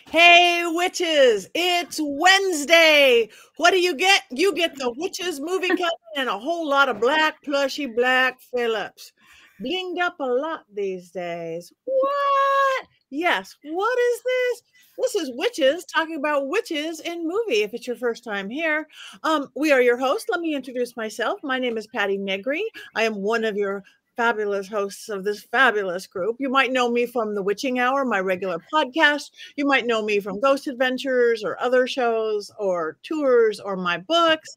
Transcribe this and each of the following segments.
Hey, witches, it's Wednesday. What do you get? You get the Witches movie coven and a whole lot of black, plushy black Phillips. Blinged up a lot these days. What? Yes, what is this? This is Witches talking about witches in movie. If it's your first time here, we are your hosts. Let me introduce myself. My name is Patti Negri. I am one of your fabulous hosts of this fabulous group. You might know me from The Witching Hour, my regular podcast. You might know me from Ghost Adventures or other shows or tours or my books.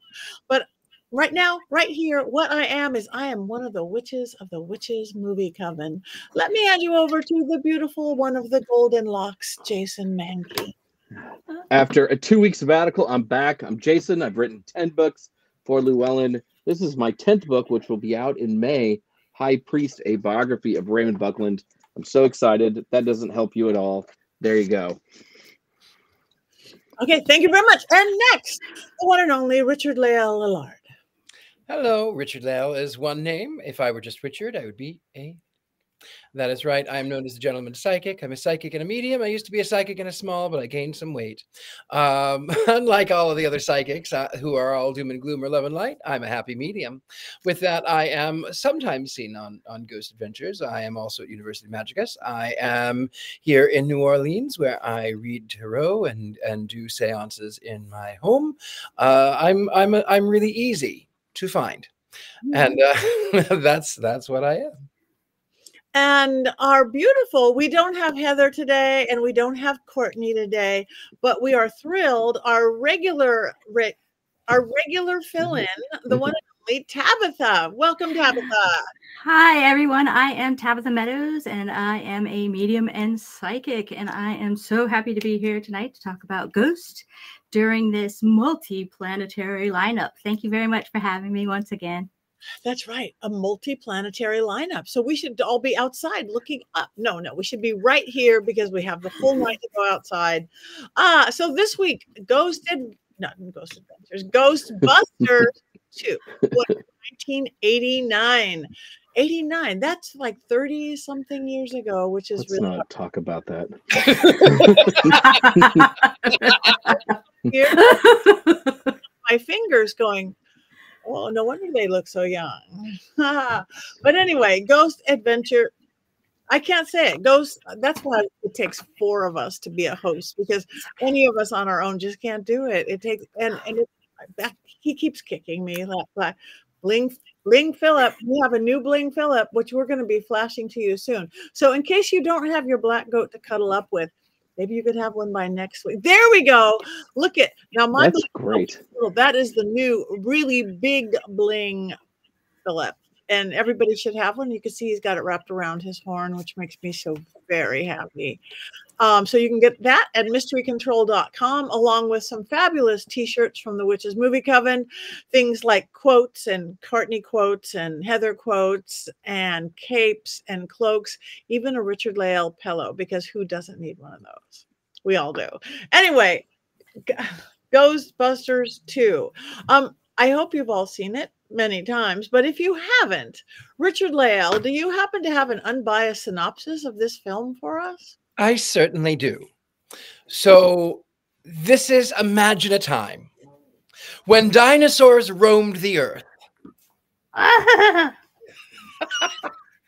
But right now, right here, what I am is I am one of the witches of the Witches movie coven. Let me hand you over to the beautiful one of the golden locks, Jason Mankey. After a 2-week sabbatical, I'm back. I'm Jason. I've written 10 books for Llewellyn. This is my 10th book, which will be out in May. High Priest, a biography of Raymond Buckland. I'm so excited. That doesn't help you at all. There you go. Okay, thank you very much. And next, the one and only Richard-Lael Lillard. Hello, Richard-Lael is one name. If I were just Richard, I would be a. That is right. I am known as the gentleman psychic. I'm a psychic and a medium. I used to be a psychic and a small, but I gained some weight. Unlike all of the other psychics who are all doom and gloom or love and light, I'm a happy medium. With that, I am sometimes seen on Ghost Adventures. I am also at University Magicus. I am here in New Orleans, where I read tarot and do seances in my home. I'm really easy to find, and that's what I am. And our beautiful, we don't have Heather today and we don't have Courtney today, but we are thrilled. Our regular fill-in, the one and only Tabitha. Welcome, Tabitha. Hi, everyone. I am Tabitha Meadows, and I am a medium and psychic, and I am so happy to be here tonight to talk about Ghost during this multi-planetary lineup. Thank you very much for having me once again. That's right, a multi-planetary lineup. So we should all be outside looking up. No, we should be right here because we have the full night to go outside. So this week, Ghostbusters 2, 1989. 89, that's like 30 something years ago, which is Let's not talk about that. Here, my fingers going, well, no wonder they look so young. But anyway, Ghost Adventure. I can't say it. Ghost. That's why it takes 4 of us to be a host, because any of us on our own just can't do it. It takes he keeps kicking me. Like Bling Phillip. We have a new Bling Phillip, which we're going to be flashing to you soon. So in case you don't have your black goat to cuddle up with, maybe you could have one by next week. There we go. Look at now. That's great. That is the new, really big Bling Phillip, and everybody should have one. You can see he's got it wrapped around his horn, which makes me so very happy. So you can get that at mysterycontrol.com, along with some fabulous T-shirts from the Witches Movie Coven, things like quotes and Courtney quotes and Heather quotes and capes and cloaks, even a Richard-Lael pillow, because who doesn't need one of those? We all do. Anyway, Ghostbusters 2. I hope you've all seen it many times, but if you haven't, Richard-Lael, do you happen to have an unbiased synopsis of this film for us? I certainly do. So this is, imagine a time when dinosaurs roamed the earth.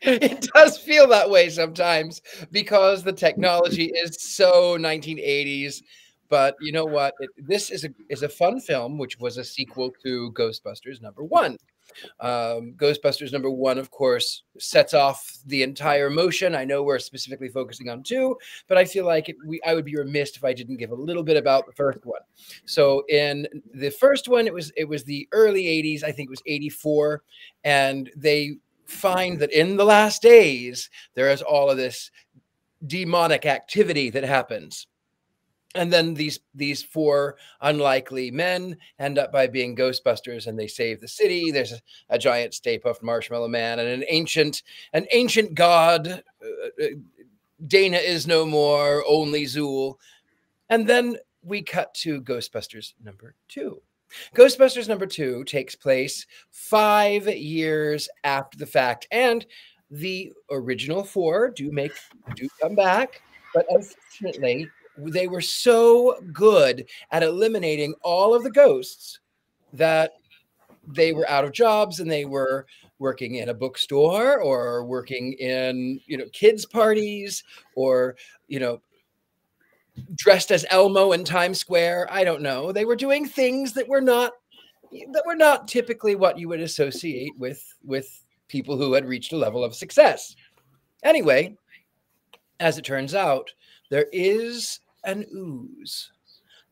It does feel that way sometimes because the technology is so 1980s. But you know what? This is a fun film, which was a sequel to Ghostbusters #1. Ghostbusters #1, of course, sets off the entire motion. I know we're specifically focusing on 2, but I feel like I would be remiss if I didn't give a little bit about the first one. So in the first one, it was the early 80s. I think it was 84, and they find that in the last days there is all of this demonic activity that happens. And then these 4 unlikely men end up by being Ghostbusters, and they save the city. There's a giant Stay Puft Marshmallow Man and an ancient god. Dana is no more, only Zool. And then we cut to Ghostbusters #2. Ghostbusters #2 takes place 5 years after the fact, and the original 4 do come back, but unfortunately, they were so good at eliminating all of the ghosts that they were out of jobs and they were working in a bookstore or working in, kids' parties or, dressed as Elmo in Times Square. I don't know. They were doing things that were not typically what you would associate with people who had reached a level of success. Anyway, as it turns out, there is an ooze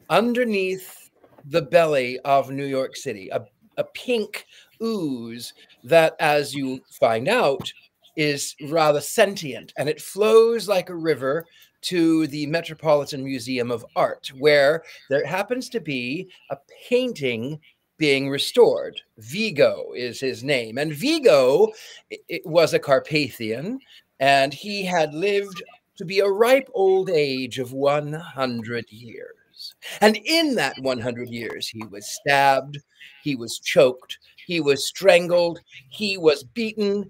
underneath the belly of New York City, a pink ooze that, as you find out, is rather sentient, and it flows like a river to the Metropolitan Museum of Art, where there happens to be a painting being restored. Vigo is his name, and Vigo it was a Carpathian, and he had lived to be a ripe old age of 100 years. And in that 100 years, he was stabbed, he was choked, he was strangled, he was beaten,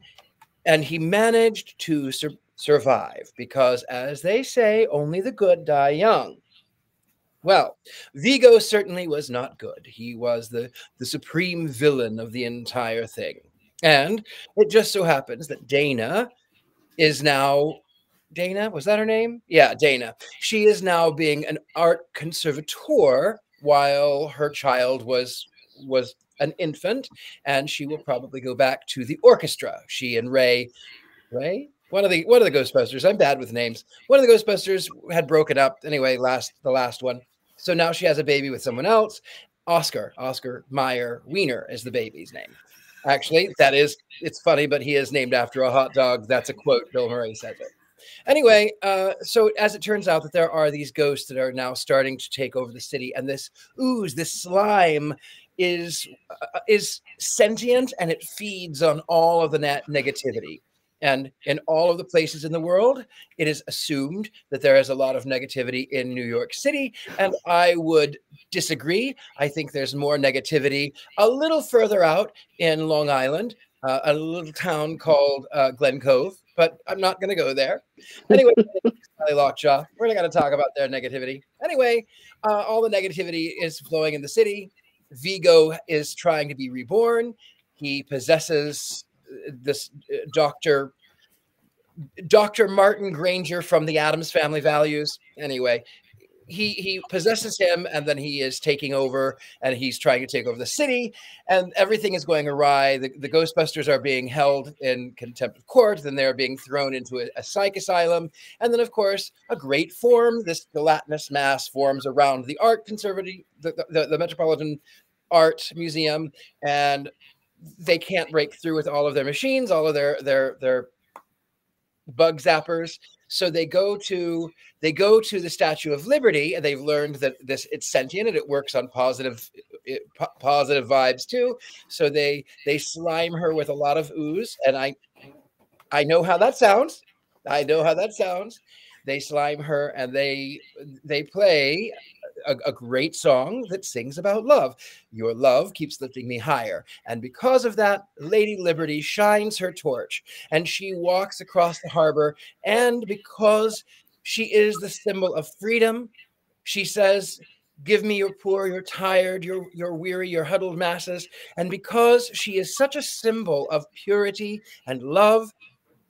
and he managed to survive because, as they say, only the good die young. Well, Vigo certainly was not good. He was the supreme villain of the entire thing. And it just so happens that Dana is now... Dana, was that her name? Yeah, Dana. She is now being an art conservator while her child was an infant, and she will probably go back to the orchestra. She and Ray, one of the Ghostbusters. I'm bad with names. One of the Ghostbusters had broken up anyway. The last one. So now she has a baby with someone else. Oscar Meyer Wiener is the baby's name. Actually, it's funny, but he is named after a hot dog. That's a quote. Bill Murray says it. Anyway, so as it turns out that there are these ghosts that are now starting to take over the city, and this ooze, this slime is sentient, and it feeds on all of the negativity. And in all of the places in the world, it is assumed that there is a lot of negativity in New York City, and I would disagree. I think there's more negativity a little further out in Long Island, a little town called Glen Cove, but I'm not going to go there. Anyway, Lockjaw, we're not going to talk about their negativity. Anyway, all the negativity is flowing in the city. Vigo is trying to be reborn. He possesses this Dr. Martin Granger from the Addams Family Values. Anyway, he possesses him, and then he is taking over, and he's trying to take over the city, and everything is going awry. The Ghostbusters are being held in contempt of court, then they're being thrown into a psych asylum, and then, of course, a great form, this gelatinous mass, forms around the art conservatory, the Metropolitan Art Museum, and they can't break through with all of their machines, all of their bug zappers. So they go to the Statue of Liberty, and they've learned that it's sentient and it works on positive vibes too. So they slime her with a lot of ooze, and I know how that sounds. They slime her, and they play a great song that sings about love. Your love keeps lifting me higher. And because of that, Lady Liberty shines her torch, and she walks across the harbor. And because she is the symbol of freedom, she says, "Give me your poor, your tired, your weary, your huddled masses." And because she is such a symbol of purity and love,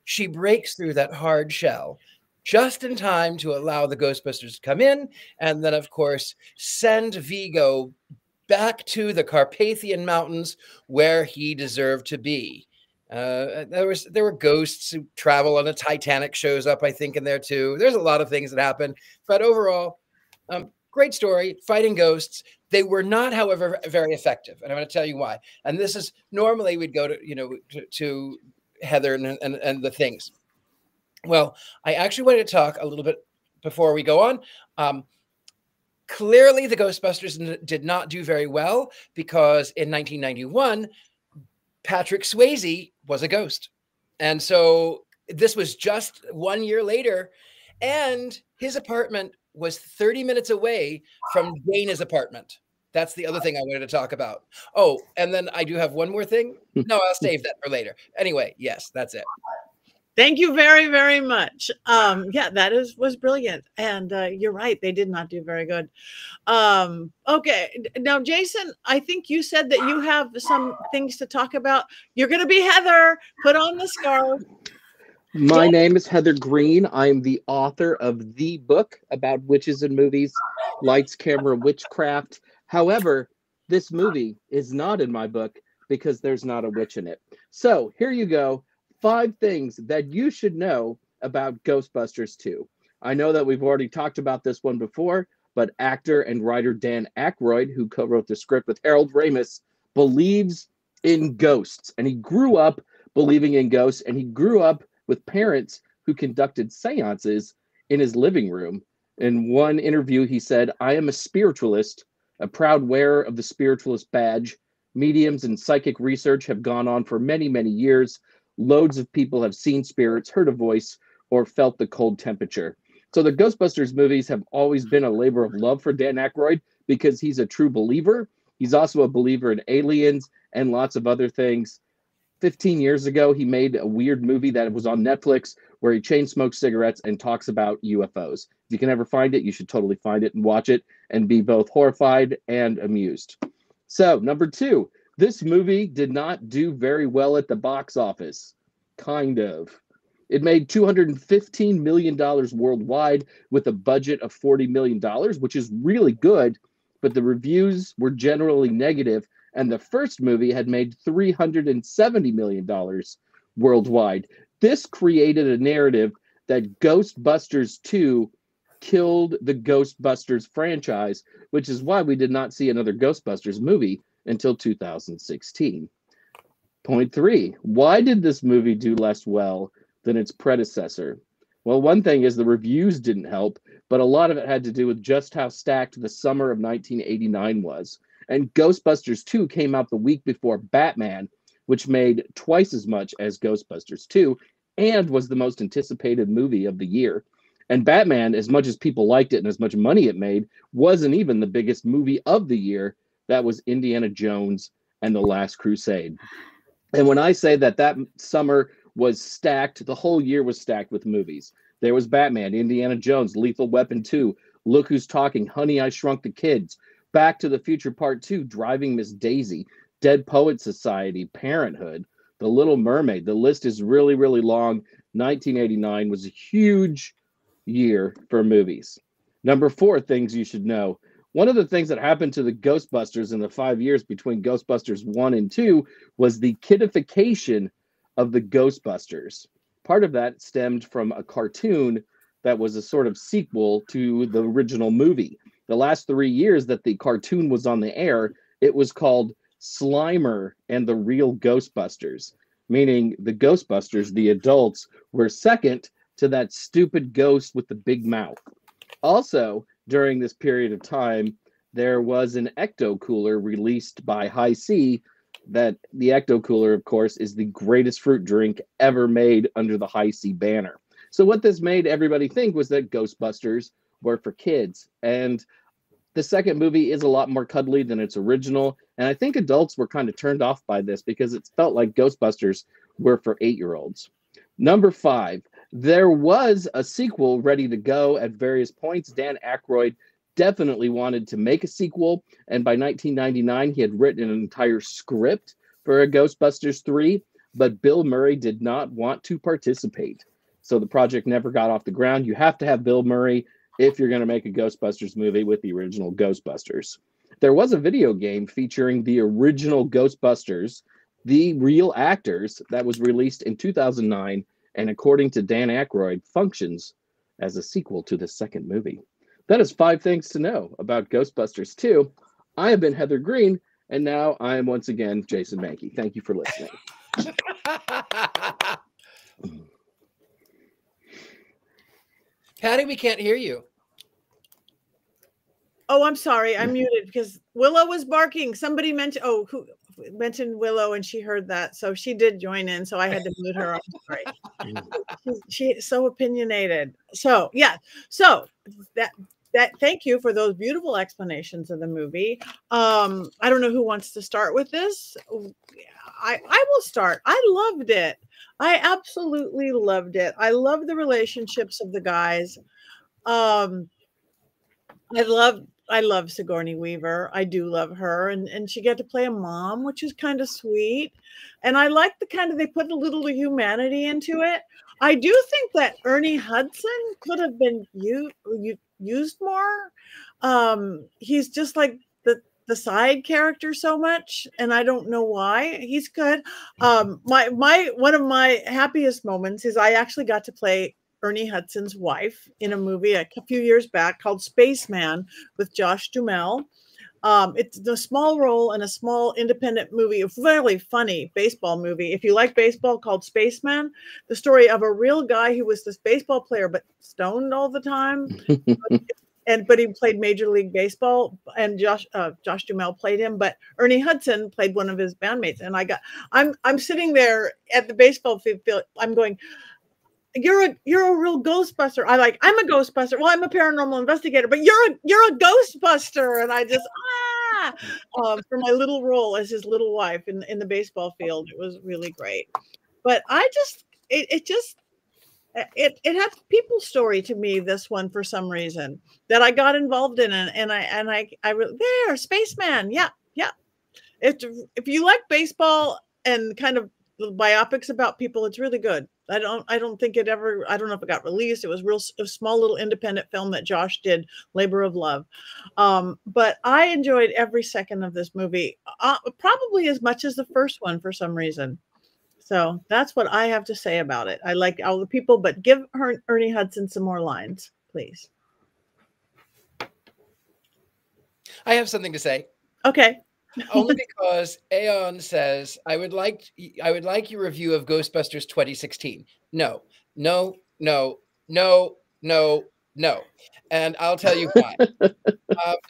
she breaks through that hard shell just in time to allow the Ghostbusters to come in, and then, of course, send Vigo back to the Carpathian Mountains where he deserved to be. There were ghosts who travel on a Titanic shows up, I think, in there too. There's a lot of things that happen, but overall, great story, fighting ghosts. They were not, however, very effective, and I'm going to tell you why. And this is normally we'd go to Heather and the things. Well, I actually wanted to talk a little bit before we go on. Clearly, the Ghostbusters did not do very well because in 1991, Patrick Swayze was a ghost. And so this was just 1 year later, and his apartment was 30 minutes away from Dana's apartment. That's the other thing I wanted to talk about. Oh, and then I do have one more thing. No, I'll save that for later. Anyway, yes, that's it. Thank you very, very much. Yeah, that was brilliant. And you're right, they did not do very good. Okay. Now, Jason, I think you said that you have some things to talk about. You're going to be Heather. Put on the scarf. My name is Heather Green. I'm the author of the book about witches in movies, Lights, Camera, Witchcraft. However, this movie is not in my book because there's not a witch in it. So here you go. 5 things that you should know about Ghostbusters 2. I know that we've already talked about this one before, but actor and writer Dan Aykroyd, who co-wrote the script with Harold Ramis, believes in ghosts. And he grew up believing in ghosts, and he grew up with parents who conducted seances in his living room. In one interview, he said, "I am a spiritualist, a proud wearer of the spiritualist badge. Mediums and psychic research have gone on for many, many years. Loads of people have seen spirits, heard a voice, or felt the cold temperature." So the Ghostbusters movies have always been a labor of love for Dan Aykroyd because he's a true believer. He's also a believer in aliens and lots of other things. 15 years ago, he made a weird movie that was on Netflix where he chain smokes cigarettes and talks about UFOs. If you can ever find it, you should totally find it and watch it and be both horrified and amused. So, number 2, this movie did not do very well at the box office. Kind of. It made $215 million worldwide with a budget of $40 million, which is really good, but the reviews were generally negative. And the first movie had made $370 million worldwide. This created a narrative that Ghostbusters 2 killed the Ghostbusters franchise, which is why we did not see another Ghostbusters movie until 2016. Point 3, why did this movie do less well than its predecessor? Well, one thing is the reviews didn't help, but a lot of it had to do with just how stacked the summer of 1989 was. And Ghostbusters 2 came out the week before Batman, which made twice as much as Ghostbusters 2 and was the most anticipated movie of the year. And Batman, as much as people liked it and as much money it made, wasn't even the biggest movie of the year. That was Indiana Jones and the Last Crusade. And when I say that that summer was stacked, the whole year was stacked with movies. There was Batman, Indiana Jones, Lethal Weapon 2, Look Who's Talking, Honey, I Shrunk the Kids, Back to the Future Part 2, Driving Miss Daisy, Dead Poet Society, Parenthood, The Little Mermaid. The list is really, really long. 1989 was a huge year for movies. Number 4, things you should know. One of the things that happened to the Ghostbusters in the 5 years between Ghostbusters 1 and 2 was the kidification of the Ghostbusters. Part of that stemmed from a cartoon that was a sort of sequel to the original movie. The last 3 years that the cartoon was on the air, it was called Slimer and the Real Ghostbusters, meaning the Ghostbusters, the adults, were second to that stupid ghost with the big mouth. Also, during this period of time, there was an ecto cooler released by High C. That the ecto cooler, of course, is the greatest fruit drink ever made under the High C banner. So what this made everybody think was that Ghostbusters were for kids. And the second movie is a lot more cuddly than its original. And I think adults were kind of turned off by this because it felt like Ghostbusters were for 8-year-olds. Number 5, there was a sequel ready to go at various points. Dan Aykroyd definitely wanted to make a sequel. And by 1999, he had written an entire script for a Ghostbusters 3. But Bill Murray did not want to participate. So the project never got off the ground. You have to have Bill Murray if you're going to make a Ghostbusters movie with the original Ghostbusters. There was a video game featuring the original Ghostbusters, the real actors, that was released in 2009, and according to Dan Aykroyd, functions as a sequel to the second movie. That is 5 things to know about Ghostbusters 2. I have been Heather Green, and now I am once again Jason Mankey. Thank you for listening. Patty, we can't hear you. Oh, I'm sorry. I'm muted because Willow was barking. Somebody mentioned, who mentioned Willow, and she heard that. So she did join in. So I had to mute her. I'm sorry. She's so opinionated. So, yeah. So that thank you for those beautiful explanations of the movie. I don't know who wants to start with this. I will start. I loved it. I absolutely loved it. I love the relationships of the guys. Um, I love Sigourney Weaver. I do love her, and she got to play a mom, which is kind of sweet. And I like the kind of they put a little humanity into it. I do think that Ernie Hudson could have been used more. He's just like the side character so much, and I don't know why. He's good. My one of my happiest moments is I actually got to play Ernie Hudson's wife in a movie a few years back called Spaceman with Josh Duhamel. It's a small role in a small independent movie, a very funny baseball movie. If you like baseball, called Spaceman, the story of a real guy who was this baseball player but stoned all the time. But he played Major League Baseball, and Josh Duhamel played him. But Ernie Hudson played one of his bandmates, and I'm sitting there at the baseball field. I'm going, you're a real Ghostbuster. I'm a Ghostbuster. Well, I'm a paranormal investigator, but you're a Ghostbuster. And I just for my little role as his little wife in the baseball field, it was really great. But it had people's story to me, this one, for some reason, that I got involved in, and I there, Spaceman, yeah. If you like baseball and kind of biopics about people, it's really good. I don't think it ever, I don't know if it got released. It was a small little independent film that Josh did, Labor of Love. But I enjoyed every second of this movie, probably as much as the first one for some reason. So that's what I have to say about it. I like all the people, but give Ernie Hudson some more lines, please. I have something to say. Okay. Only because Aeon says, I would like your review of Ghostbusters 2016. No. And I'll tell you why.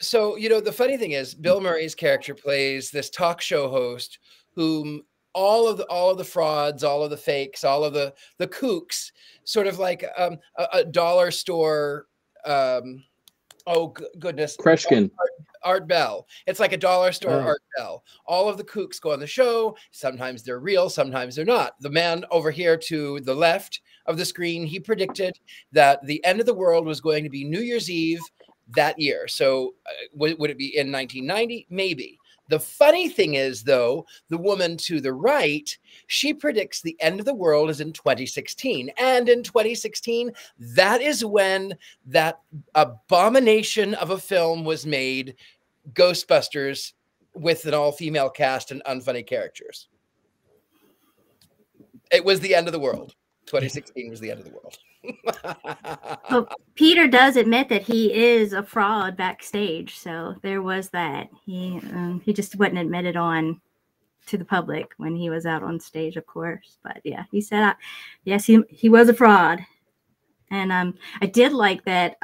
So, the funny thing is, Bill Murray's character plays this talk show host whom all of the frauds, all of the fakes, all of the kooks, sort of like a dollar store, goodness. Kreshkin. Art Bell. It's like a dollar store Art Bell. All of the kooks go on the show. Sometimes they're real, sometimes they're not. The man over here to the left of the screen, he predicted that the end of the world was going to be New Year's Eve that year. So would it be in 1990? Maybe. The funny thing is, though, the woman to the right, she predicts the end of the world is in 2016. And in 2016, that is when that abomination of a film was made, Ghostbusters, with an all-female cast and unfunny characters. It was the end of the world. 2016 was the end of the world. Well, Peter does admit that he is a fraud backstage, so there was that. He just wasn't admitted on to the public when he was out on stage, of course. But yeah, he said yes, he was a fraud. And I did like that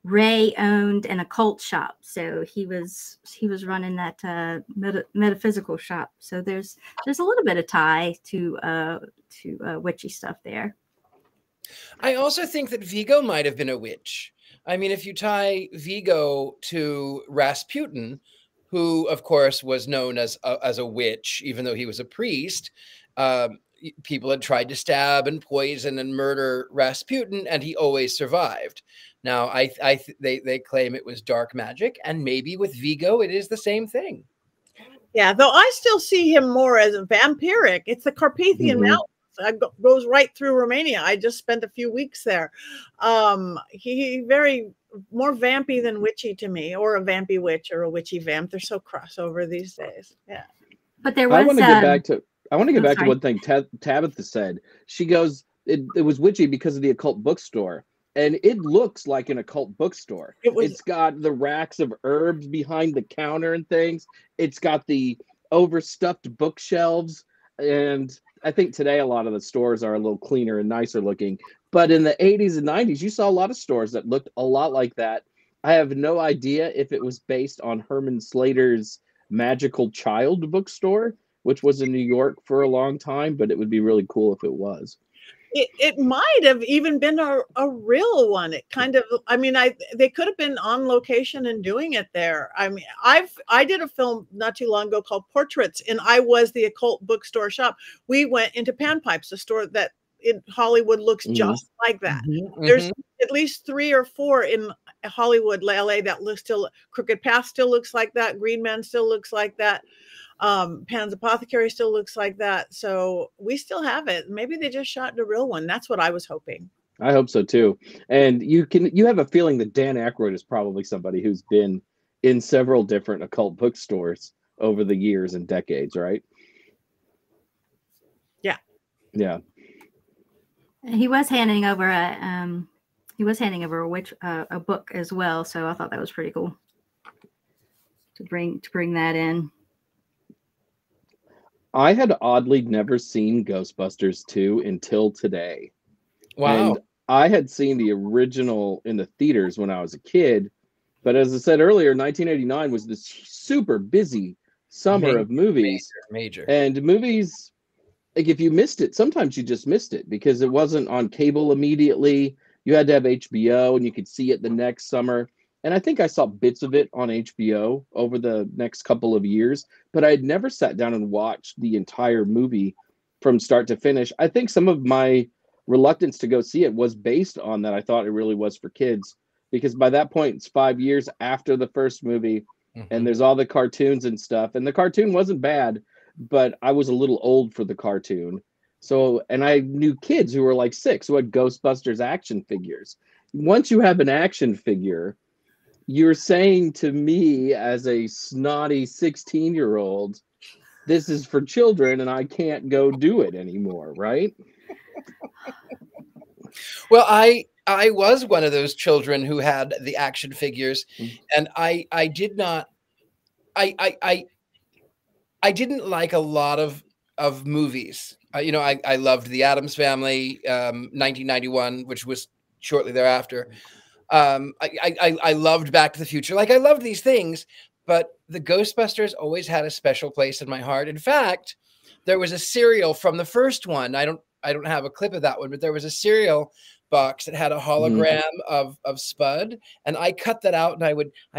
Ray owned an occult shop, so he was running that metaphysical shop. So there's a little bit of tie to witchy stuff there. I also think that Vigo might have been a witch. I mean, if you tie Vigo to Rasputin, who, of course, was known as a witch, even though he was a priest, people had tried to stab and poison and murder Rasputin, and he always survived. Now, they claim it was dark magic, and maybe with Vigo, it is the same thing. Yeah, though I still see him more as a vampiric. It's the Carpathian Mountains. Goes right through Romania. I just spent a few weeks there. He very more vampy than witchy to me, or a vampy witch or a witchy vamp. They're so crossover these days. Yeah. But there was. I want to get back to one thing Tabitha said. She goes, it was witchy because of the occult bookstore. And it looks like an occult bookstore. It's got the racks of herbs behind the counter and things. It's got the overstuffed bookshelves. And I think today a lot of the stores are a little cleaner and nicer looking. But in the 80s and 90s, you saw a lot of stores that looked a lot like that. I have no idea if it was based on Herman Slater's Magical Child bookstore, which was in New York for a long time, but it would be really cool if it was. It might have even been a real one. It kind of, I mean, they could have been on location and doing it there. I mean, I did a film not too long ago called Portraits, and I was the occult bookstore shop. We went into Panpipes, a store that in Hollywood looks just like that. There's at least 3 or 4 in Hollywood, LA, that looks still. Crooked Path still looks like that. Green Man still looks like that. Pan's Apothecary still looks like that. So we still have it. Maybe they just shot the real one. That's what I was hoping. I hope so too. And you have a feeling that Dan Aykroyd is probably somebody who's been in several different occult bookstores over the years and decades, right? Yeah. Yeah. He was handing over a a book as well, so I thought that was pretty cool to bring that in. I had oddly never seen Ghostbusters 2 until today. Wow. And I had seen the original in the theaters when I was a kid. But as I said earlier, 1989 was this super busy summer of movies. Major. And movies, like if you missed it, sometimes you just missed it because it wasn't on cable immediately. You had to have HBO and you could see it the next summer. And I think I saw bits of it on HBO over the next couple of years, but I had never sat down and watched the entire movie from start to finish. I think some of my reluctance to go see it was based on that. I thought it really was for kids because by that point, it's 5 years after the first movie and there's all the cartoons and stuff. And the cartoon wasn't bad, but I was a little old for the cartoon. So, and I knew kids who were like 6 who had Ghostbusters action figures. Once you have an action figure, you're saying to me as a snotty 16-year-old, this is for children and I can't go do it anymore, right? Well, I was one of those children who had the action figures, and I didn't like a lot of movies. I loved The Addams Family, 1991, which was shortly thereafter. I loved Back to the Future. Like I loved these things, but the Ghostbusters always had a special place in my heart. In fact, there was a cereal from the first one. I don't have a clip of that one, but there was a cereal box that had a hologram of Spud, and I cut that out and I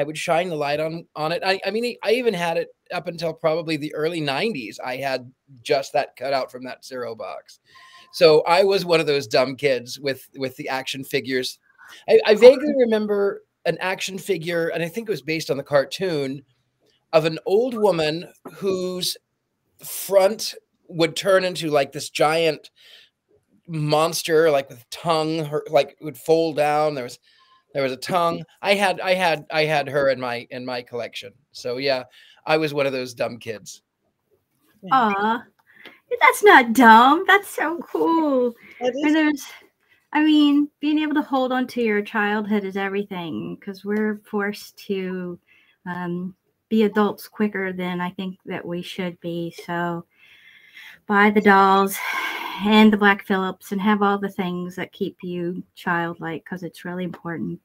would shine the light on it. I mean, I even had it up until probably the early 90s. I had just that cut out from that cereal box. So I was one of those dumb kids with the action figures. I vaguely remember an action figure, and I think it was based on the cartoon, of an old woman whose front would turn into like this giant monster, like with tongue, her like would fold down. There was a tongue. I had her in my collection. So yeah, I was one of those dumb kids. Aw, that's not dumb. That's so cool. I mean, being able to hold on to your childhood is everything because we're forced to be adults quicker than I think that we should be. So buy the dolls and the Black Phillips and have all the things that keep you childlike because it's really important.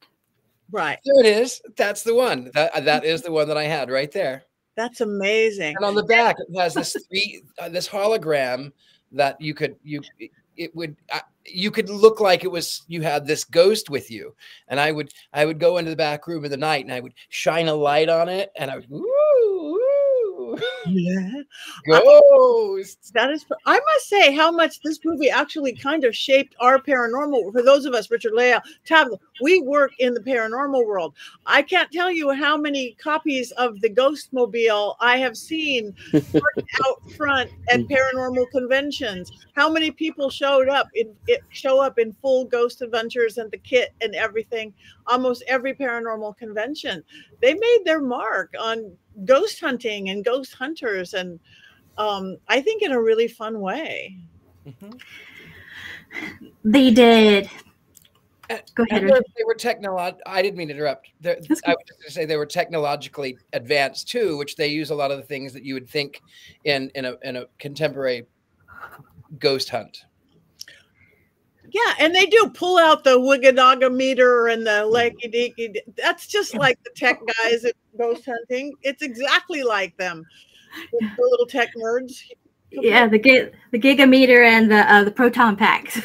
Right. There it is. That's the one. That is the one that I had right there. That's amazing. And on the back, it has this this hologram that you could look like it was you had this ghost with you, and I would go into the back room in the night and I would shine a light on it and I would Yeah. Ghosts. That is, I must say how much this movie actually kind of shaped our paranormal. For those of us, Richard-Lael, Tabitha, we work in the paranormal world. I can't tell you how many copies of the Ghostmobile I have seen out front at paranormal conventions. How many people show up in full Ghost Adventures and the kit and everything. Almost every paranormal convention, they made their mark on ghost hunting and ghost hunters, and I think in a really fun way. Mm-hmm. They did. Go ahead. They were I didn't mean to interrupt. I was just going to say they were technologically advanced too, which they use a lot of the things that you would think in a contemporary ghost hunt. Yeah, and they do pull out the Wiganaga meter and the leggy deaky. That's just like the tech guys at ghost hunting. It's exactly like them. The little tech nerds. Yeah, the gigameter and the proton packs.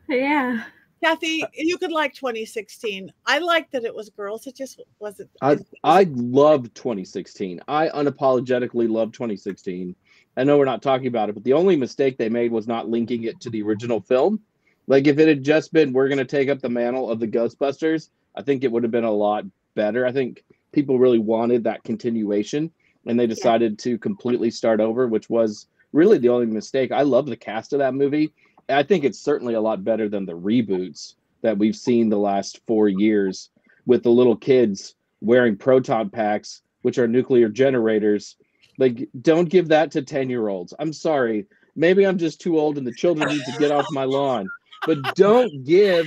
Yeah. Kathy, you could like 2016. I liked that it was girls. It just wasn't. I love 2016. I unapologetically love 2016. I know we're not talking about it, but the only mistake they made was not linking it to the original film. Like, if it had just been, we're going to take up the mantle of the Ghostbusters, I think it would have been a lot better. I think people really wanted that continuation, and they decided to completely start over, which was really the only mistake. I love the cast of that movie. I think it's certainly a lot better than the reboots that we've seen the last 4 years with the little kids wearing proton packs, which are nuclear generators. Like, don't give that to 10-year-olds. I'm sorry. Maybe I'm just too old and the children need to get off my lawn. But don't give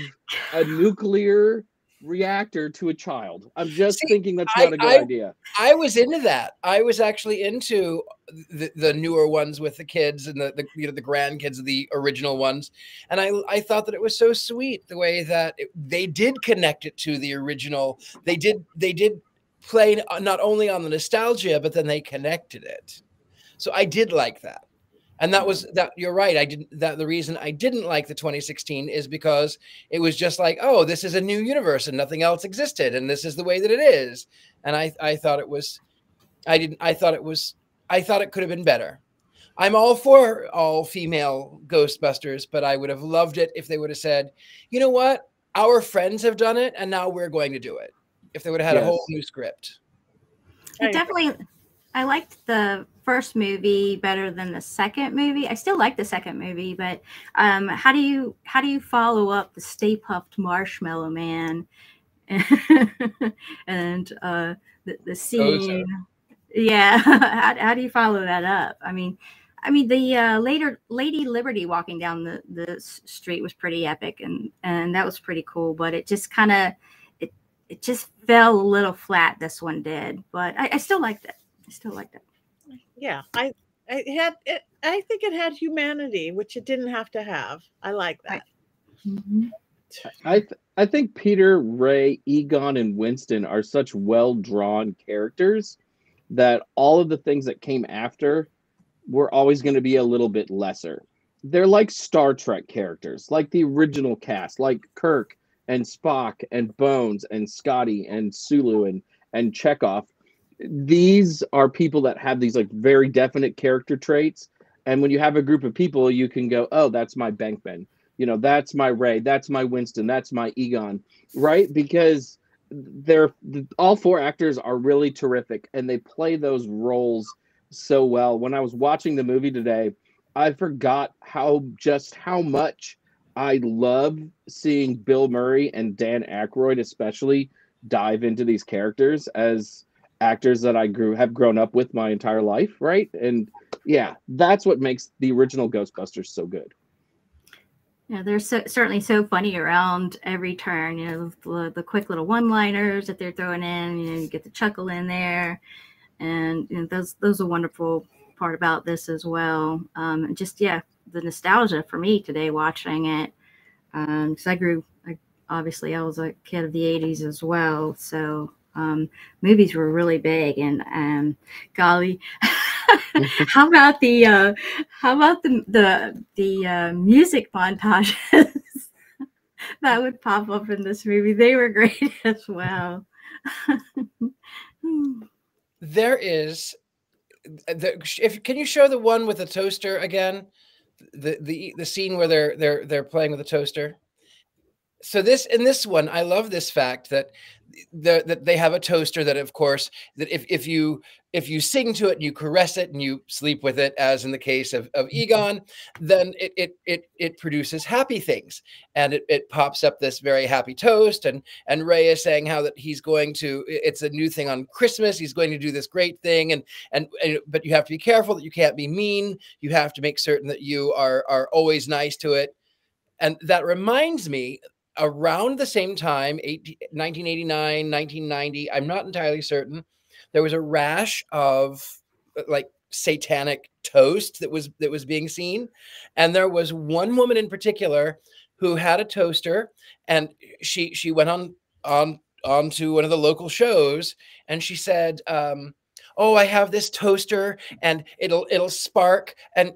a nuclear reactor to a child. I'm just thinking that's not a good idea. I was into that. I was actually into the newer ones with the kids and the grandkids of the original ones, and I thought that it was so sweet the way that they did connect it to the original. They did play not only on the nostalgia, but then they connected it. So I did like that. And that was that. You're right. The reason I didn't like the 2016 is because it was just like, oh, this is a new universe and nothing else existed, and this is the way that it is. And I thought it was, I thought it could have been better. I'm all for all female Ghostbusters, but I would have loved it if they would have said, you know what, our friends have done it, and now we're going to do it. If they would have had a whole new script. I liked the first movie better than the second movie. I still like the second movie, but how do you follow up the Stay Puft Marshmallow Man and the scene? Yeah, how do you follow that up? I mean, the Lady Liberty walking down the street was pretty epic, and that was pretty cool. But it just kind of it just fell a little flat. This one did, but I still liked it. Yeah, I think it had humanity, which it didn't have to have. I like that. I think Peter, Ray, Egon, and Winston are such well-drawn characters that all of the things that came after were always going to be a little bit lesser. They're like Star Trek characters, like the original cast, like Kirk and Spock and Bones and Scotty and Sulu and Chekhov. These are people that have these like very definite character traits. And when you have a group of people, you can go, oh, that's my Bankman. You know, that's my Ray. That's my Winston. That's my Egon. Right? Because all four actors are really terrific and they play those roles so well. When I was watching the movie today, I forgot how much I love seeing Bill Murray and Dan Aykroyd especially dive into these characters as actors that I have grown up with my entire life, right? And yeah, that's what makes the original Ghostbusters so good. Yeah, they're certainly so funny around every turn. You know, the quick little one-liners that they're throwing in. You know, you get the chuckle in there, and you know, those are a wonderful part about this as well. And just the nostalgia for me today watching it, because obviously I was a kid of the '80s as well, so. Movies were really big, and golly, how about the music montages that would pop up in this movie? They were great as well. There is, can you show the one with the toaster again? The scene where they're playing with the toaster. So in this one, I love this fact that they have a toaster that, of course, that if you sing to it and you caress it and you sleep with it, as in the case of Egon, then it produces happy things, and it pops up this very happy toast. And Ray is saying how that it's a new thing on Christmas. He's going to do this great thing, but you have to be careful that you can't be mean. You have to make certain that you are always nice to it. And that reminds me, around the same time, 1989, 1990, I'm not entirely certain, there was a rash of like satanic toast that was being seen. And there was one woman in particular who had a toaster, and she went on to one of the local shows, and she said, oh, I have this toaster and it'll spark and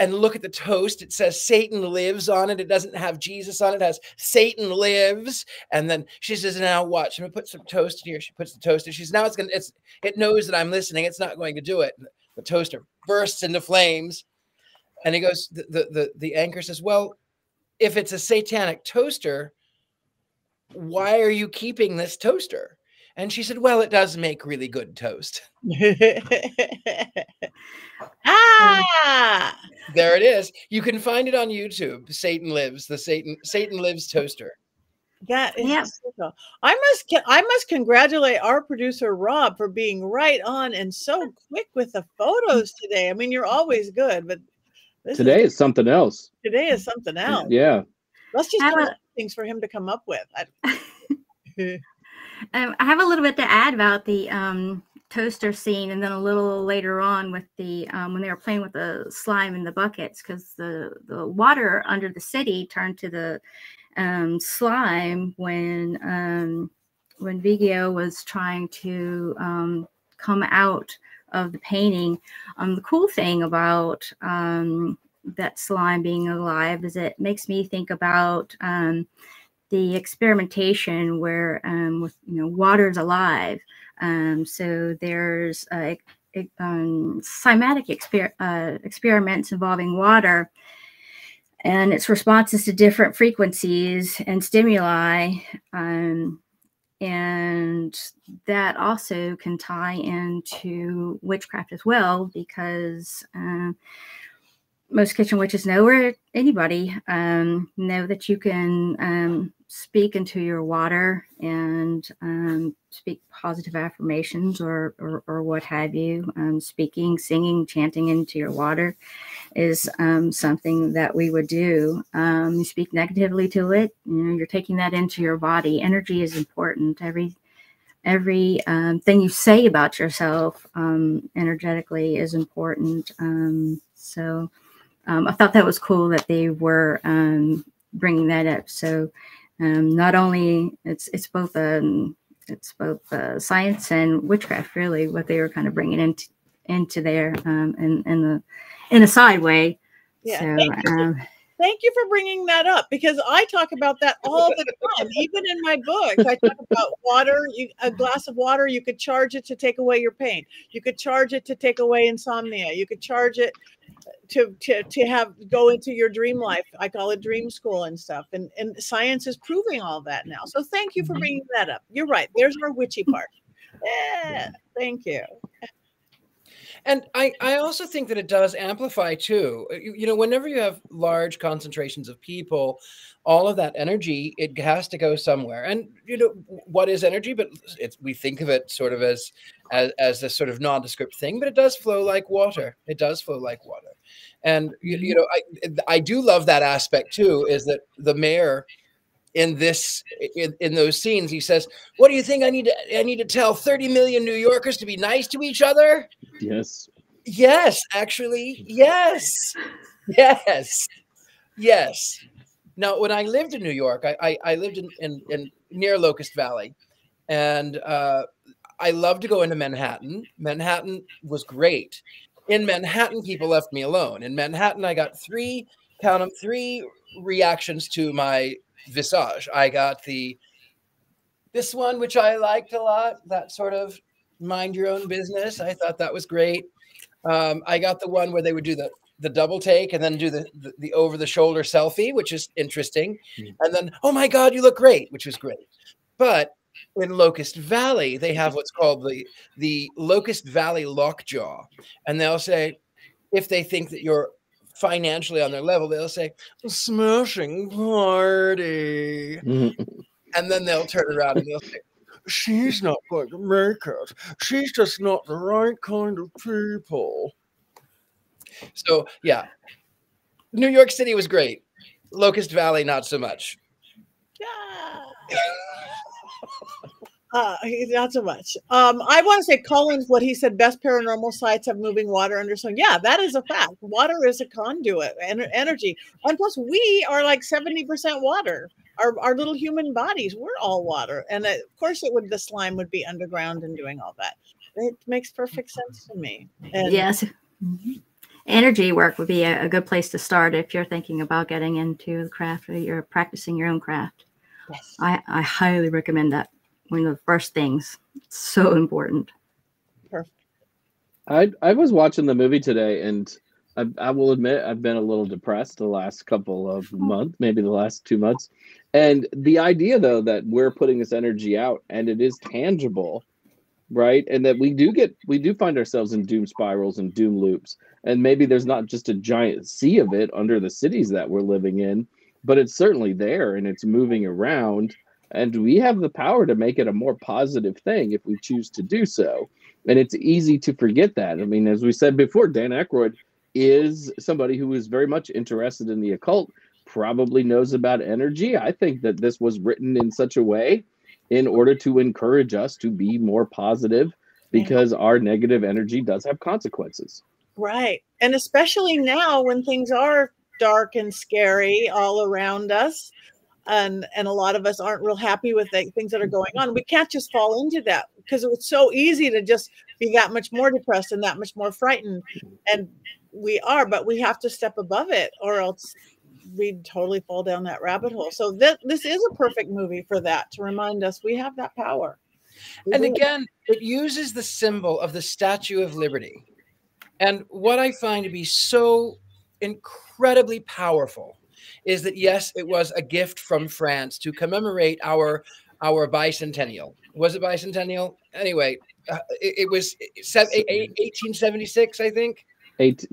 look at the toast. It says Satan lives on it. It doesn't have Jesus on it. It has Satan lives. And then she says, now watch. I'm gonna put some toast in here. She puts the toast in. She's now it knows that I'm listening. It's not going to do it. The toaster bursts into flames. And he goes, the anchor says, well, if it's a satanic toaster, why are you keeping this toaster? And she said, well, it does make really good toast. Ah, There it is. You can find it on YouTube. Satan Lives, the Satan Lives toaster. that is so cool. I must congratulate our producer Rob for being right on and so quick with the photos today. I mean, you're always good, but Today is something else. Today is something else. Yeah. Let's just do things for him to come up with. I have a little bit to add about the toaster scene, and then a little later on with the when they were playing with the slime in the buckets, because the water under the city turned to the slime when Vigio was trying to come out of the painting. The cool thing about that slime being alive is it makes me think about the experimentation where with water's alive. So there's cymatic experiments involving water and its responses to different frequencies and stimuli. And that also can tie into witchcraft as well, because most kitchen witches know, or anybody know, that you can speak into your water and speak positive affirmations or what have you. Speaking, singing, chanting into your water is something that we would do. You speak negatively to it, you're taking that into your body. Energy is important. Every thing you say about yourself energetically is important. So I thought that was cool that they were bringing that up. So not only it's both science and witchcraft, really, what they were kind of bringing into there in a side way. Yeah. So, thank you for bringing that up, because I talk about that all the time. Even in my books, I talk about water. A glass of water, you could charge it to take away your pain. You could charge it to take away insomnia. You could charge it to go into your dream life. I call it dream school and stuff. And science is proving all that now. So thank you for bringing that up. You're right. There's our witchy part. Yeah, thank you. And I also think that it does amplify too. Whenever you have large concentrations of people, all of that energy, it has to go somewhere. And what is energy? But we think of it sort of as a sort of nondescript thing, but it does flow like water. It does flow like water. And I do love that aspect too, is that the mayor in those scenes, he says, what do you think? I need to tell 30 million New Yorkers to be nice to each other? Yes. Yes, actually. Yes. Yes. Yes. Now, when I lived in New York, I lived in near Locust Valley, and I loved to go into Manhattan. Manhattan was great. In Manhattan, people left me alone. In Manhattan, I got three reactions to my visage. I got this one, which I liked a lot, that sort of mind your own business. I thought that was great. I got the one where they would do the double take and then do the over the shoulder selfie, which is interesting. And then, oh my God, you look great, which was great. But in Locust Valley, they have what's called the Locust Valley lockjaw. And they'll say, if they think that you're financially on their level, they'll say, smashing party. And then they'll turn around and they'll say, she's not going to make it. She's just not the right kind of people. So, yeah. New York City was great. Locust Valley, not so much. Yeah. Not so much. I want to say Collins, what he said, best paranormal sites have moving water under sun. Yeah, that is a fact. Water is a conduit, energy. And plus, we are like 70% water. Our little human bodies, we're all water. And of course, the slime would be underground and doing all that. It makes perfect sense to me. And Yes. Energy work would be a good place to start if you're thinking about getting into the craft or you're practicing your own craft. yes. I highly recommend that. One of the first things. It's so important. Perfect. I was watching the movie today, and I will admit I've been a little depressed the last couple of months, maybe the last 2 months. And the idea, though, that we're putting this energy out and it is tangible, right? And that we do find ourselves in doom spirals and doom loops. And maybe there's not just a giant sea of it under the cities that we're living in, but it's certainly there and it's moving around. And we have the power to make it a more positive thing if we choose to do so. And it's easy to forget that. I mean, as we said before, Dan Aykroyd is somebody who is very much interested in the occult, probably knows about energy. I think that this was written in such a way in order to encourage us to be more positive, because our negative energy does have consequences. Right. And especially now when things are dark and scary all around us, and a lot of us aren't real happy with the things that are going on. We can't just fall into that, because it's so easy to just be that much more depressed and that much more frightened. And we are, but we have to step above it, or else we'd totally fall down that rabbit hole. So this is a perfect movie for that, to remind us we have that power. And again, it uses the symbol of the Statue of Liberty. And what I find to be so incredibly powerful is that, yes, it was a gift from France to commemorate our bicentennial. Was it bicentennial? Anyway, it was 1876, I think.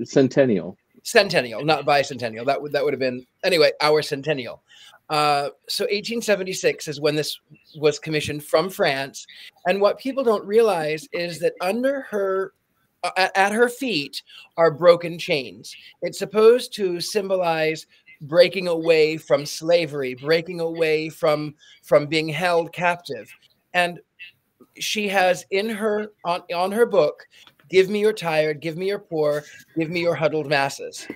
Centennial. Centennial, not bicentennial. That would have been, anyway, our centennial. So 1876 is when this was commissioned from France. And what people don't realize is that under her, at her feet are broken chains. It's supposed to symbolize breaking away from slavery, breaking away from being held captive. And she has in her, on her book, "Give me your tired, give me your poor, give me your huddled masses."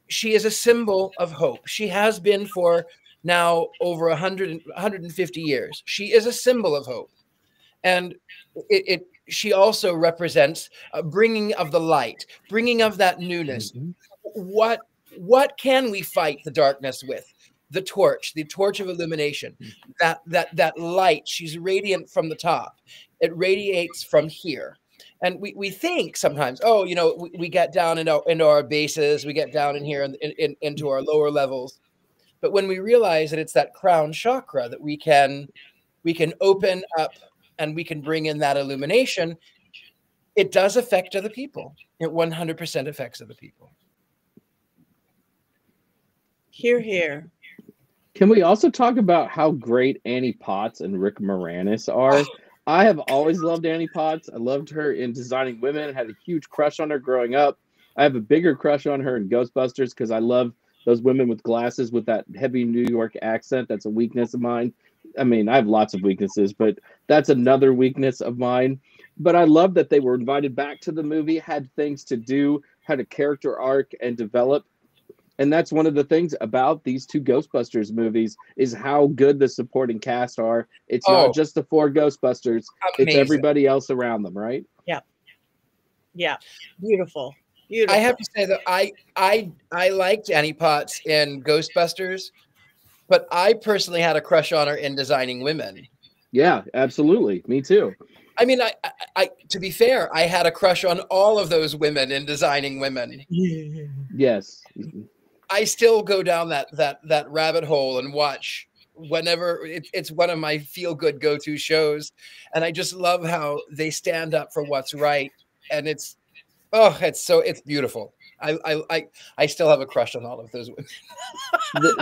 She is a symbol of hope. She has been for now over 150 years. She is a symbol of hope. And she also represents a bringing of the light, bringing of that newness. Mm-hmm. What can we fight the darkness with? The torch of illumination, that light. She's radiant from the top. It radiates from here. And we think sometimes, oh, you know, we get down into our bases, we get down in here into our lower levels. But when we realize that it's that crown chakra that we can open up and we can bring in that illumination, it does affect other people. It 100% affects other people. Hear, hear. Can we also talk about how great Annie Potts and Rick Moranis are? I have always loved Annie Potts. I loved her in Designing Women. I had a huge crush on her growing up. I have a bigger crush on her in Ghostbusters because I love those women with glasses with that heavy New York accent. That's a weakness of mine. I mean, I have lots of weaknesses, but that's another weakness of mine. But I love that they were invited back to the movie, had things to do, had a character arc and develop. And that's one of the things about these two Ghostbusters movies is how good the supporting cast are. It's not just the four Ghostbusters. Amazing. It's everybody else around them, right? Yeah. Yeah. Beautiful. Beautiful. I have to say that I liked Annie Potts in Ghostbusters, but I personally had a crush on her in Designing Women. Yeah, absolutely. Me too. I mean, I to be fair, I had a crush on all of those women in Designing Women. Yes. I still go down that rabbit hole and watch whenever it's one of my feel-good go-to shows. And I just love how they stand up for what's right. And it's beautiful. I still have a crush on all of those women.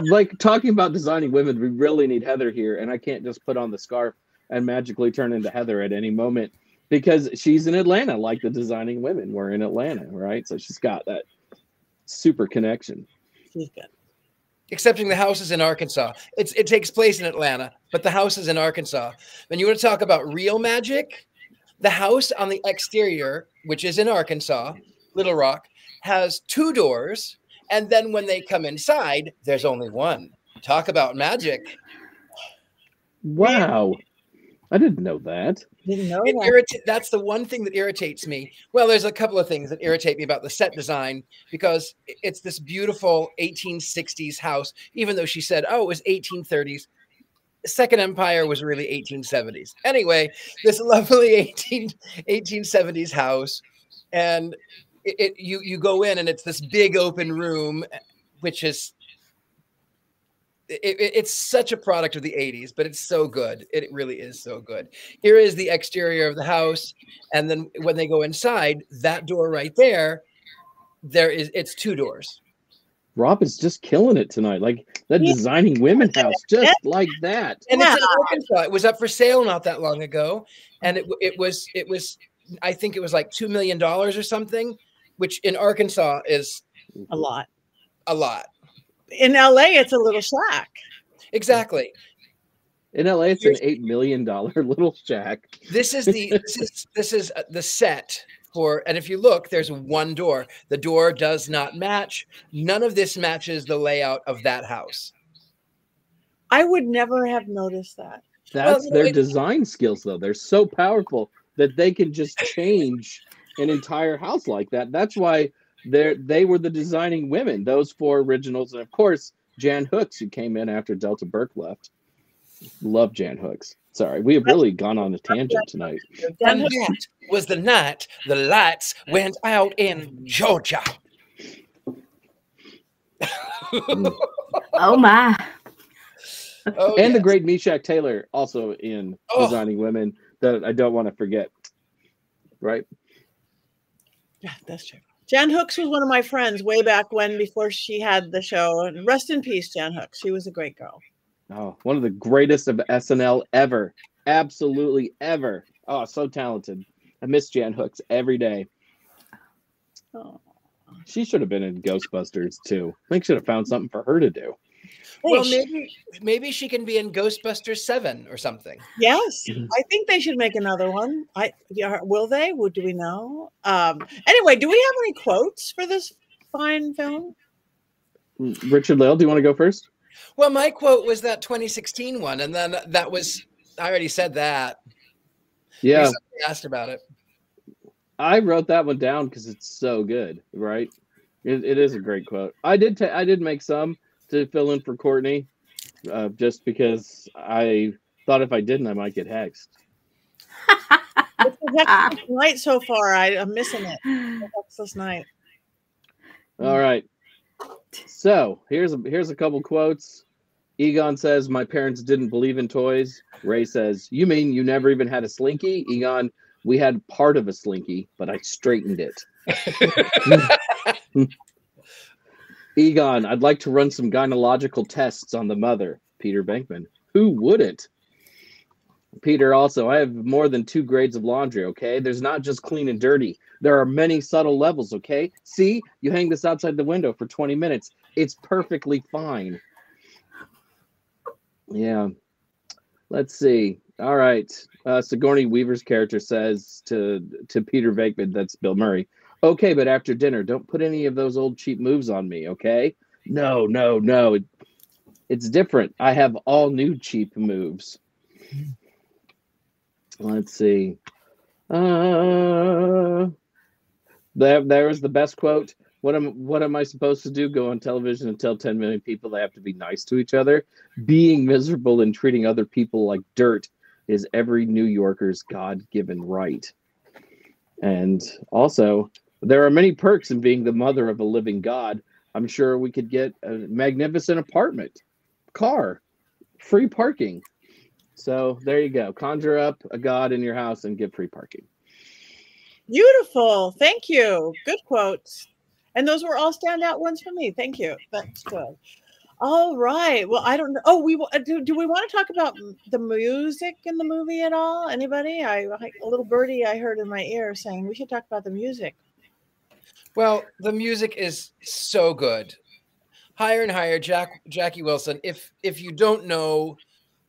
Like talking about Designing Women, we really need Heather here. And I can't just put on the scarf and magically turn into Heather at any moment because she's in Atlanta, like the Designing Women were in Atlanta, right? So she's got that super connection. She's good. Excepting the house is in Arkansas. It takes place in Atlanta, but the house is in Arkansas. When you want to talk about real magic, the house on the exterior, which is in Arkansas, Little Rock, has 2 doors. And then when they come inside, there's only one. Talk about magic. Wow. I didn't know that. Didn't know that. That's the one thing that irritates me. Well, there's a couple of things that irritate me about the set design, because it's this beautiful 1860s house, even though she said, oh, it was 1830s. Second Empire was really 1870s. Anyway, this lovely 1870s house, and you go in and it's this big open room, which is it's such a product of the 80s, but it's so good. It really is so good. Here is the exterior of the house, and then when they go inside, that door right there, it's 2 doors. Rob is just killing it tonight. Like that designing women house, just like that. And it's in Arkansas. It was up for sale not that long ago, and it was I think it was like $2 million or something, which in Arkansas is a lot. A lot. In LA, it's a little shack. Exactly. In LA, it's an $8 million little shack. This is the set for, and if you look, there's one door. The door does not match. None of this matches the layout of that house. I would never have noticed that. That's their design skills, though. They're so powerful that they can just change an entire house like that. That's why they were the designing women, those 4 originals, and of course Jan Hooks, who came in after Delta Burke left. Love Jan Hooks. Sorry, we have really gone on a tangent tonight. And that was the night the lights went out in Georgia. Oh my! Oh, and the great Meshach Taylor also in designing women that I don't want to forget. Right? Yeah, that's true. Jan Hooks was one of my friends way back when, before she had the show. And rest in peace, Jan Hooks. She was a great girl. Oh, one of the greatest of SNL ever. Absolutely ever. Oh, so talented. I miss Jan Hooks every day. Oh. She should have been in Ghostbusters too. I think should have found something for her to do. Well, maybe she can be in Ghostbusters 7 or something. Yes, I think they should make another one. Will they? Do we know? Anyway, do we have any quotes for this fine film? Richard-Lael, do you want to go first? Well, my quote was that 2016 one, and then that was, I already said that. Yeah. Somebody asked about it. I wrote that one down because it's so good, right? It is a great quote. I did make some to fill in for Courtney, just because I thought if I didn't, I might get hexed. It's a Hexless night so far. I'm missing it. Hexless night. All right. So here's a couple quotes. Egon says, "My parents didn't believe in toys." Ray says, "You mean you never even had a slinky?" Egon, "We had part of a slinky, but I straightened it." Egon, "I'd like to run some gynecological tests on the mother." Peter Venkman, "Who wouldn't?" Peter also, "I have more than 2 grades of laundry, okay? There's not just clean and dirty. There are many subtle levels, okay? See, you hang this outside the window for 20 minutes. It's perfectly fine." Yeah. Let's see. All right. Sigourney Weaver's character says to Peter Venkman, that's Bill Murray, "Okay, but after dinner, don't put any of those old cheap moves on me, okay?" No. It's different. I have all new cheap moves. Let's see. There was the best quote. What am I supposed to do? Go on television and tell 10 million people they have to be nice to each other? Being miserable and treating other people like dirt is every New Yorker's God-given right. And also, there are many perks in being the mother of a living God. I'm sure we could get a magnificent apartment, car, free parking. So there you go. Conjure up a god in your house and give free parking. Beautiful. Thank you. Good quotes. And those were all standout ones for me. Thank you. That's good. All right. Well, I don't know. Oh, do we want to talk about the music in the movie at all? Anybody? A little birdie I heard in my ear saying we should talk about the music. Well, the music is so good. Higher and Higher, Jackie Wilson. If you don't know,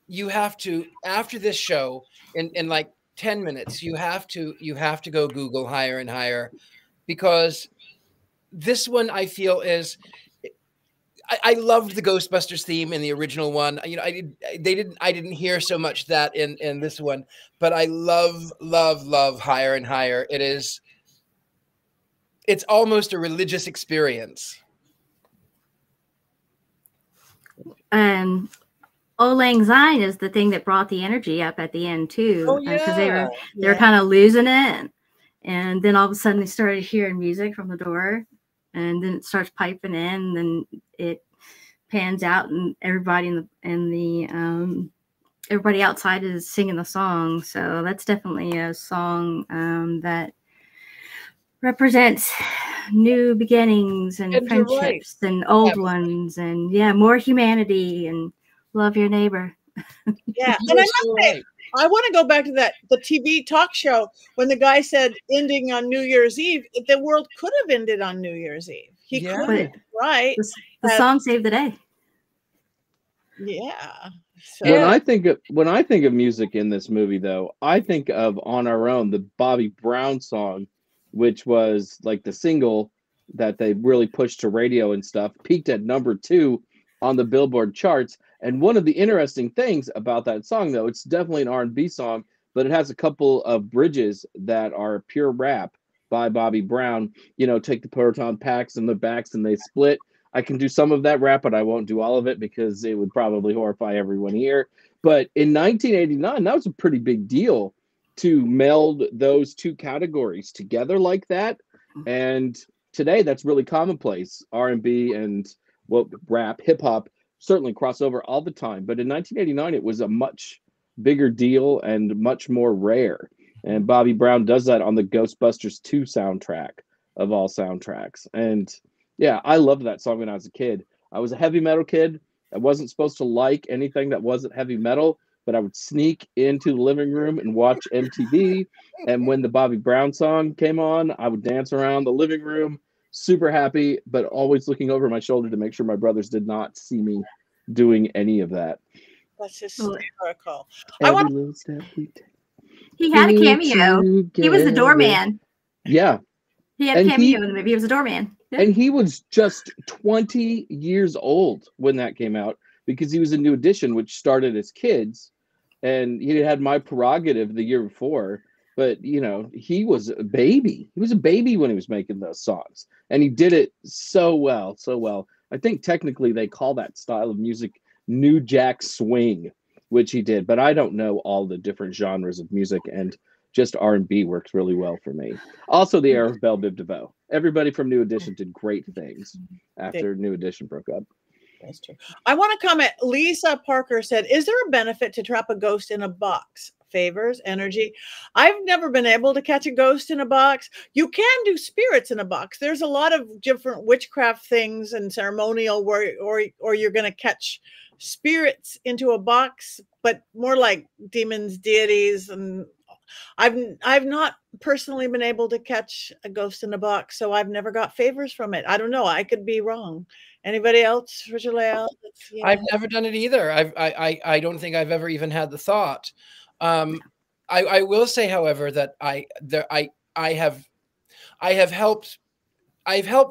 you have to, after this show, in like 10 minutes, you have to go Google Higher and Higher, because this one I feel is, I loved the Ghostbusters theme in the original one. You know, I didn't hear so much that in this one, but I love Higher and Higher. It's almost a religious experience. Auld Lang Syne is the thing that brought the energy up at the end too. Oh, yeah. Because they were kind of losing it, and then all of a sudden they started hearing music from the door, and then it starts piping in, and then it pans out, and everybody everybody outside is singing the song. So that's definitely a song that represents new beginnings and friendships and old ones, and more humanity and love your neighbor. Yeah, and I want to go back to the TV talk show when the guy said ending on New Year's Eve. The world could have ended on New Year's Eve. He could, right? The song saved the day. Yeah. So, when I think of music in this movie, though, I think of On Our Own, the Bobby Brown song, which was like the single that they really pushed to radio and stuff, peaked at #2 on the Billboard charts. And one of the interesting things about that song, though, it's definitely an R&B song, but it has a couple of bridges that are pure rap by Bobby Brown. You know, take the proton packs and the backs and they split. I can do some of that rap, but I won't do all of it because it would probably horrify everyone here. But in 1989, that was a pretty big deal to meld those two categories together like that. And today, that's really commonplace. R&B and rap, hip hop certainly cross over all the time. But in 1989, it was a much bigger deal and much more rare. And Bobby Brown does that on the Ghostbusters II soundtrack of all soundtracks. And yeah, I loved that song when I was a kid. I was a heavy metal kid. I wasn't supposed to like anything that wasn't heavy metal, but I would sneak into the living room and watch MTV. And when the Bobby Brown song came on, I would dance around the living room, super happy, but always looking over my shoulder to make sure my brothers did not see me doing any of that. That's hysterical. Little step we take. He had a cameo. He was the doorman. Yeah. He had a cameo in the movie. He was a doorman. Yeah. And he was just 20 years old when that came out because he was in New Edition, which started as kids. And he had My Prerogative the year before. But, you know, he was a baby. He was a baby when he was making those songs. And he did it so well, so well. I think technically they call that style of music New Jack Swing, which he did. But I don't know all the different genres of music. And just R&B works really well for me. Also, the era of Belle Biv DeVoe. Everybody from New Edition did great things after New Edition broke up. That's true. I want to comment. Lisa Parker said, is there a benefit to trap a ghost in a box? Favors, energy. I've never been able to catch a ghost in a box. You can do spirits in a box. There's a lot of different witchcraft things and ceremonial where or you're going to catch spirits into a box, but more like demons, deities, and I've not personally been able to catch a ghost in a box, so I've never got favors from it. I don't know. I could be wrong. Anybody else? Richard-Lael? Yeah. I've never done it either. I don't think I've ever even had the thought. I will say, however, that I've helped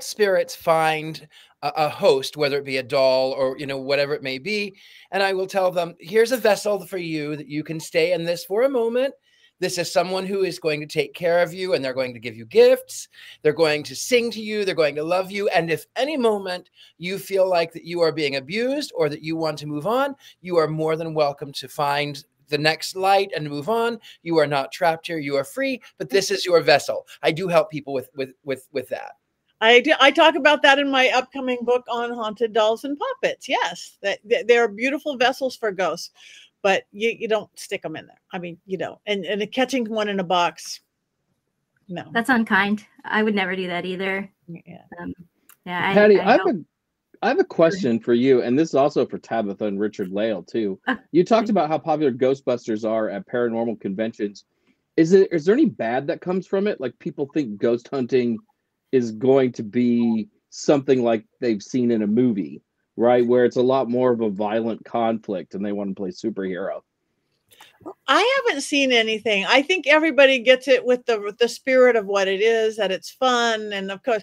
spirits find a host, whether it be a doll or, you know, whatever it may be. And I will tell them, here's a vessel for you that you can stay in this for a moment. This is someone who is going to take care of you, and they're going to give you gifts. They're going to sing to you. They're going to love you. And if any moment you feel like that you are being abused or that you want to move on, you are more than welcome to find the next light and move on. You are not trapped here. You are free, but this is your vessel. I do help people with that. I talk about that in my upcoming book on haunted dolls and puppets. Yes, that they're beautiful vessels for ghosts, but you don't stick them in there. I mean, you don't. And catching one in a box, no. That's unkind. I would never do that either. Yeah. Patti, I have a question for you, and this is also for Tabitha and Richard-Lael too. You talked about how popular Ghostbusters are at paranormal conventions. Is there any bad that comes from it? Like, people think ghost hunting is going to be something like they've seen in a movie, right? Where it's a lot more of a violent conflict and they want to play superhero. I haven't seen anything. I think everybody gets it with the spirit of what it is, that it's fun. And of course,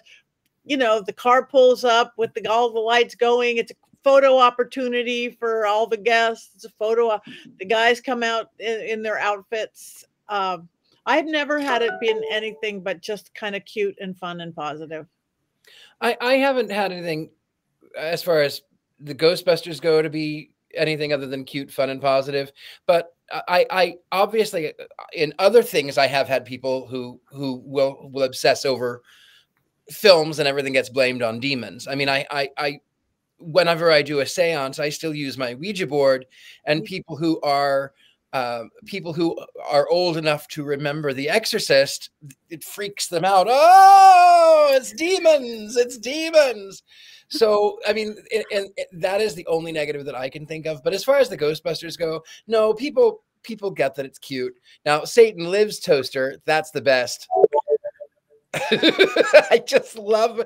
you know, the car pulls up with all the lights going. It's a photo opportunity for all the guests. It's a photo. The guys come out in their outfits. I've never had it been anything but just kind of cute and fun and positive. I haven't had anything as far as the Ghostbusters go to be anything other than cute, fun, and positive. But I obviously, in other things, I have had people who will obsess over films and everything gets blamed on demons. I mean, I whenever I do a seance, I still use my Ouija board, and people who are old enough to remember The Exorcist, it freaks them out. Oh, it's demons! It's demons! So, I mean, and that is the only negative that I can think of. But as far as the Ghostbusters go, no, people get that it's cute. Now, Satan Lives toaster, that's the best. I just love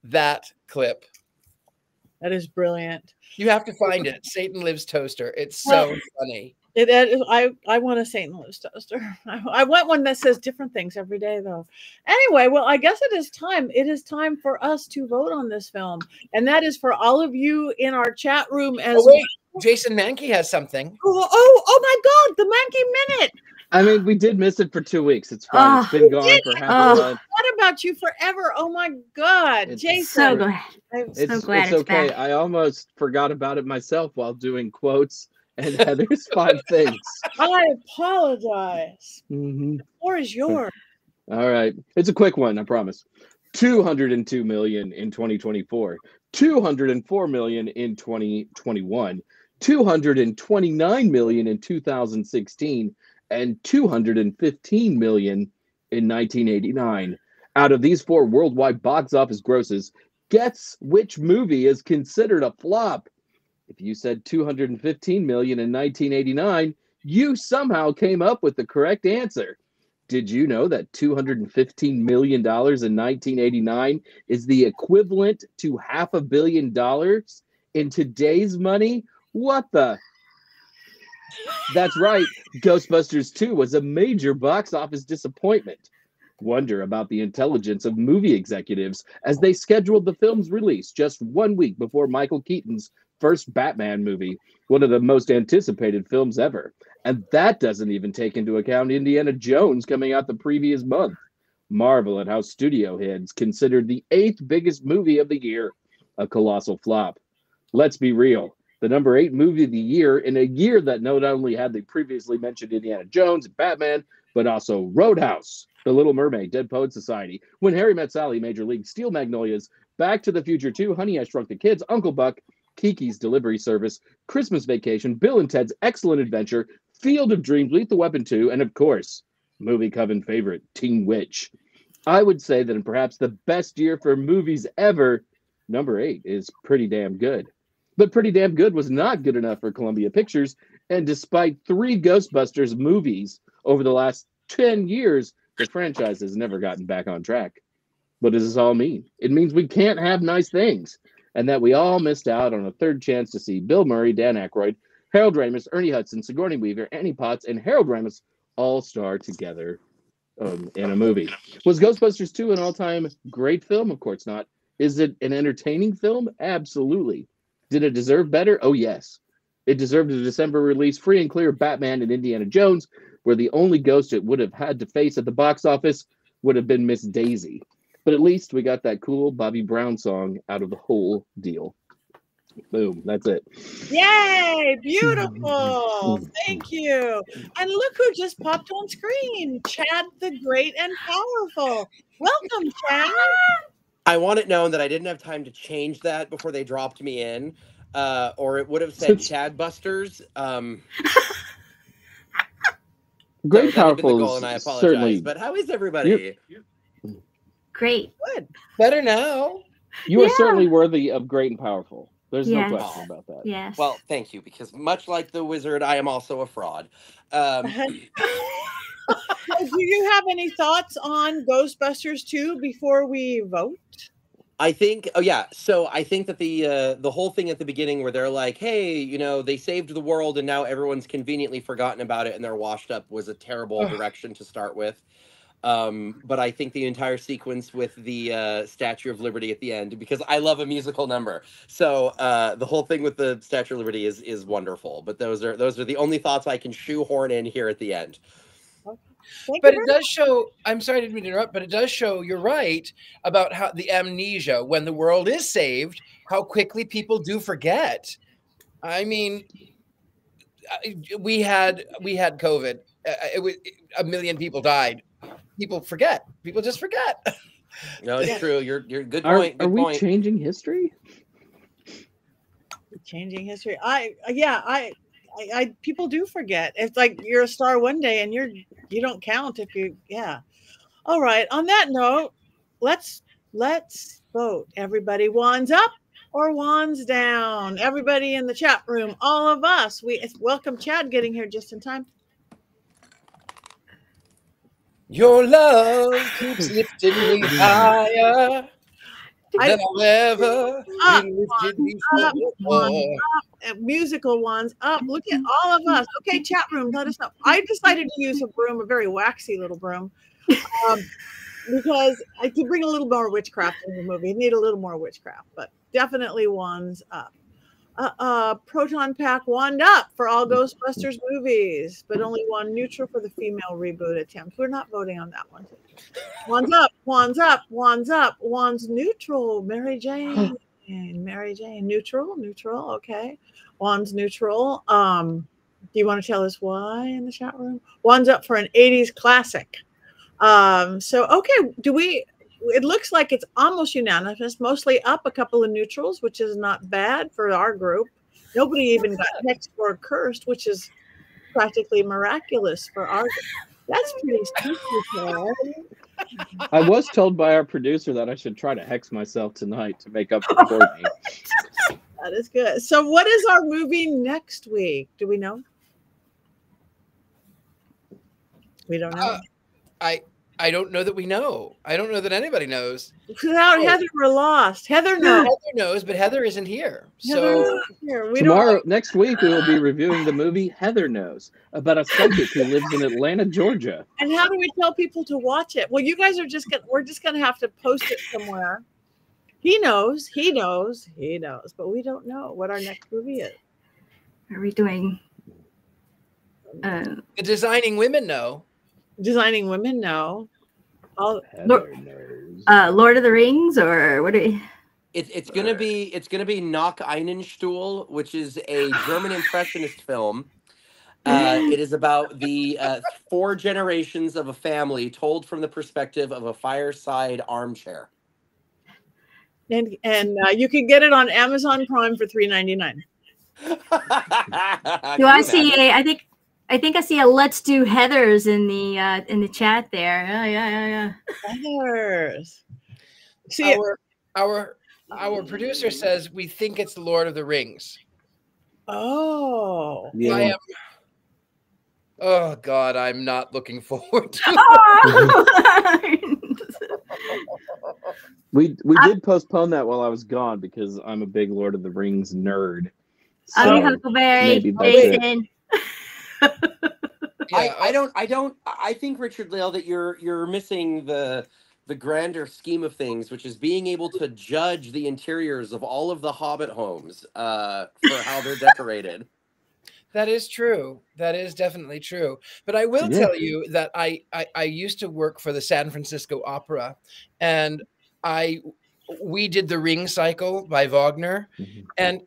that clip. That is brilliant. You have to find it. Satan Lives toaster. It's so funny. I want a Satan Lives toaster. I want one that says different things every day, though. Anyway, well, I guess it is time. It is time for us to vote on this film, and that is for all of you in our chat room. As Jason Mankey has something. Oh my God, the Mankey Minute. I mean, we did miss it for 2 weeks. It's fine. It's been gone for half a month. What about you forever? Oh my God, Jason. So glad. I'm so glad it's okay. back. I almost forgot about it myself while doing quotes and Heather's 5 things. I apologize. Mm-hmm. The floor is yours. All right. It's a quick one, I promise. 202 million in 2024, 204 million in 2021, 229 million in 2016, and 215 million in 1989. Out of these 4 worldwide box office grosses, guess which movie is considered a flop? If you said 215 million in 1989, you somehow came up with the correct answer. Did you know that $215 million in 1989 is the equivalent to $500 million in today's money? What the? That's right. Ghostbusters 2 was a major box office disappointment. Wonder about the intelligence of movie executives as they scheduled the film's release just 1 week before Michael Keaton's first Batman movie, one of the most anticipated films ever. And that doesn't even take into account Indiana Jones coming out the previous month. Marvel at how studio heads considered the 8th biggest movie of the year a colossal flop. Let's be real. The number 8 movie of the year in a year that not only had the previously mentioned Indiana Jones and Batman, but also Roadhouse, The Little Mermaid, Dead Poets Society, When Harry Met Sally, Major League, Steel Magnolias, Back to the Future 2, Honey, I Shrunk the Kids, Uncle Buck, Kiki's Delivery Service, Christmas Vacation, Bill and Ted's Excellent Adventure, Field of Dreams, Lethal Weapon 2, and of course, movie coven favorite, Teen Witch. I would say that in perhaps the best year for movies ever, number 8 is pretty damn good. But pretty damn good was not good enough for Columbia Pictures, and despite 3 Ghostbusters movies over the last 10 years, the franchise has never gotten back on track. What does this all mean? It means we can't have nice things, and that we all missed out on a 3rd chance to see Bill Murray, Dan Aykroyd, Harold Ramis, Ernie Hudson, Sigourney Weaver, Annie Potts, and Harold Ramis all star together in a movie. Was Ghostbusters 2 an all-time great film? Of course not. Is it an entertaining film? Absolutely. Did it deserve better? Oh, yes. It deserved a December release free and clear of Batman and Indiana Jones, where the only ghost it would have had to face at the box office would have been Miss Daisy. But at least we got that cool Bobby Brown song out of the whole deal. Boom, that's it. Yay, beautiful. Thank you. And look who just popped on screen. Chad the Great and Powerful. Welcome, Chad. I want it known that I didn't have time to change that before they dropped me in, or it would have said Chad Busters. Great, so Powerful goal, and I apologize. Certainly. But how is everybody? Great. Good. Better now. You are certainly worthy of great and powerful. There's no question about that. Yes. Well, thank you, because much like the wizard, I am also a fraud. Do you have any thoughts on Ghostbusters 2 before we vote? I think, so I think that the whole thing at the beginning where they're like, hey, you know, they saved the world and now everyone's conveniently forgotten about it and they're washed up was a terrible direction to start with. But I think the entire sequence with the Statue of Liberty at the end, because I love a musical number, so the whole thing with the Statue of Liberty is wonderful. But those are the only thoughts I can shoehorn in here at the end. But it does show, I'm sorry, I didn't mean to interrupt, but it does show, you're right, about how the amnesia, when the world is saved, how quickly people do forget. I mean, we had COVID. It was 1 million people died. People forget. People just forget. No, it's true. You're good point. Are we changing history? Changing history. People do forget. It's like you're a star one day and you don't count if you. Yeah. All right. On that note, let's vote. Everybody, wands up or wands down. Everybody in the chat room, all of us. We welcome Chad getting here just in time. Your love keeps lifting me higher than I've ever been lifted before. Musical ones up. Look at all of us. Okay, chat room, let us know. I decided to use a broom, a very waxy little broom, because I could bring a little more witchcraft in the movie. Need a little more witchcraft, but definitely wands up. Proton pack wand up for all Ghostbusters movies, but only one neutral for the female reboot attempt. We're not voting on that one. Wands up, wands up, wands up, wands neutral. Mary Jane, neutral, okay. Wands neutral. Do you want to tell us why in the chat room? Wands up for an 80s classic. So okay, it looks like it's almost unanimous, mostly up, a couple of neutrals, which is not bad for our group. Nobody even got hexed or cursed, which is practically miraculous for our group. That's pretty stupid. I was told by our producer that I should try to hex myself tonight to make up for Courtney. That is good. So what is our movie next week? Do we know? We don't know. I don't know that we know. I don't know that anybody knows. Without Heather, we're lost. Heather knows. Heather knows, but Heather isn't here. So next week, we will be reviewing the movie Heather Knows, about a psychic who lives in Atlanta, Georgia. And how do we tell people to watch it? Well, you guys are we're just gonna have to post it somewhere. He knows, but we don't know what our next movie is. Are we doing? The Designing Women know. Designing Women know. Lord of the Rings, or what? It's gonna be Nach Einenstuhl, which is a German impressionist film. It is about the 4 generations of a family told from the perspective of a fireside armchair. And you can get it on Amazon Prime for $3.99. Do I see I think I see a "Let's Do Heathers" in the chat there. Yeah. Heathers. See, our producer says we think it's the Lord of the Rings. Oh, yeah. Oh God, I'm not looking forward to it. We did postpone that while I was gone because I'm a big Lord of the Rings nerd. So I'm Huckleberry, Jason. I think, Richard-Lael, that you're missing the grander scheme of things, which is being able to judge the interiors of all of the Hobbit homes for how they're decorated. That is true. That is definitely true. But I will tell you that I used to work for the San Francisco Opera, and we did the Ring Cycle by Wagner, and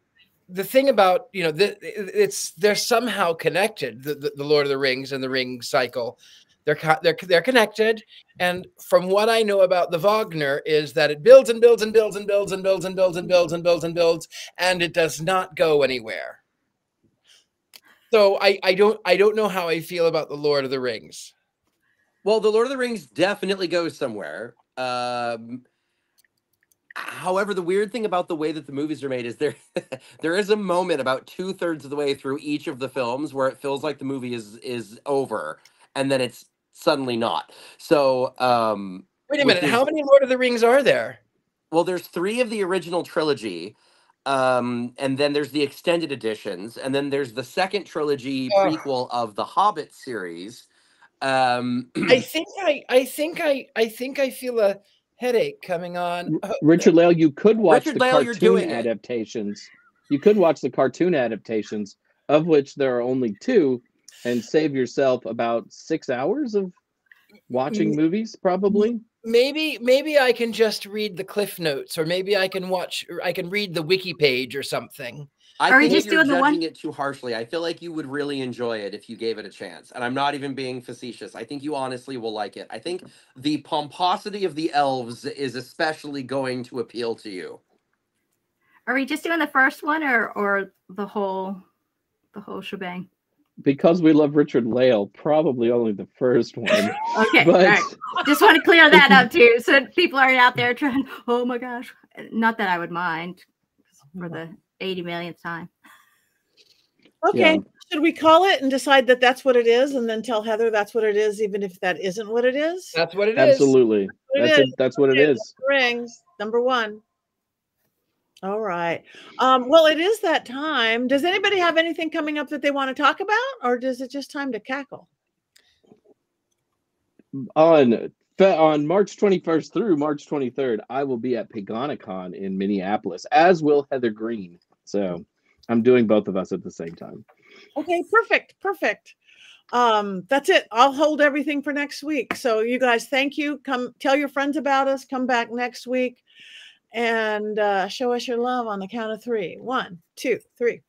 the thing about, they're somehow connected, the Lord of the Rings and the Ring Cycle. They're connected. And from what I know about the Wagner is that it builds and builds and builds and builds and builds and builds and builds and builds and builds, and it does not go anywhere. So I don't know how I feel about the Lord of the Rings. Well, the Lord of the Rings definitely goes somewhere. However, the weird thing about the way that the movies are made is there is a moment about 2/3 of the way through each of the films where it feels like the movie is over, and then it's suddenly not. So wait a minute, how many Lord of the Rings are there? Well, there's 3 of the original trilogy, and then there's the extended editions, and then there's the second trilogy prequel of the Hobbit series. I think I feel a headache coming on. Richard-Lael, you could watch the Richard-Lael, you're cartoon doing it. adaptations. You could watch the cartoon adaptations, of which there are only 2, and save yourself about 6 hours of watching movies, probably. Maybe I can just read the cliff notes, or maybe I can read the wiki page or something. I Are we think just you're doing the one- judging it too harshly. I feel like you would really enjoy it if you gave it a chance. And I'm not even being facetious. I think you honestly will like it. I think the pomposity of the elves is especially going to appeal to you. Are we just doing the first one or the whole shebang? Because we love Richard-Lael, probably only the first one. Okay, But- all right. Just want to clear that up too, so people aren't out there trying. Oh my gosh! Not that I would mind for the 80 millionth time. Okay, Yeah. should we call it and decide that that's what it is, and then tell Heather that's what it is, even if that isn't what it is? That's what it is. Absolutely. That's what it is. Rings number 1. All right. Well, it is that time. Does anybody have anything coming up that they want to talk about, or is it just time to cackle? On March 21st through March 23rd, I will be at Pagonicon in Minneapolis, as will Heather Green. So I'm doing both of us at the same time. Okay, perfect. That's it. I'll hold everything for next week. So you guys, thank you. Come tell your friends about us. Come back next week and show us your love on the count of 3. 1, 2, 3.